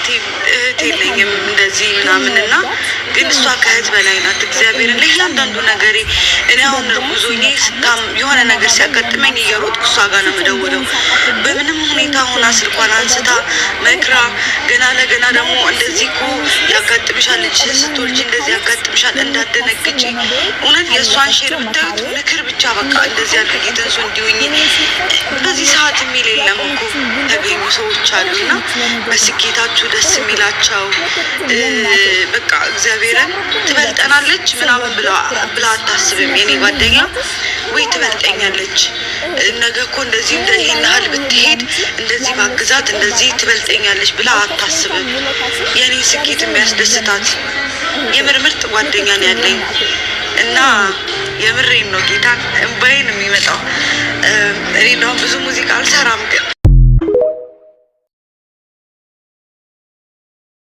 እናቴ እህት የለኝም እንደዚህ ምናምንና ግን እሷ ከእህት በላይ ናት። እግዚአብሔርን ለእያንዳንዱ ነገሬ እኔ አሁን እርጉዞኜ ስታም የሆነ ነገር ሲያጋጥመኝ እየሮጥኩ እሷ ጋር ነው የምደውለው። በምንም ሁኔታ ሆና ስልኳን አንስታ መክራ ገና ለገና ደግሞ እንደዚህ እኮ ያጋጥምሻል፣ ልጅሽን ስትወልጂ እንደዚህ ያጋጥምሻል፣ እንዳትደነግጪ። እውነት የእሷን ሼር ብታዩት ምክር ብቻ በቃ እንደዚህ አድርጊ ተንሶ እንዲሆኝ በዚህ ሰዓት የሚል የለም እኮ ተገኙ ሰዎች አሉና በስኬታችሁ ደስ የሚላቸው በቃ እግዚአብሔርን ትበልጠናለች ምናምን ብላ አታስብም። የኔ ጓደኛ ወይ ትበልጠኛለች ነገ እኮ እንደዚህ እንደ ይሄን ያህል ብትሄድ እንደዚህ ባግዛት እንደዚህ ትበልጠኛለች ብላ አታስብም። የኔ ስኬት የሚያስደስታት የምር ምርጥ ጓደኛ ነው ያለኝ እና የምሬን ነው ጌታ እምባዬ ነው የሚመጣው። እኔ እንደውም ብዙ ሙዚቃ አልሰራም ግን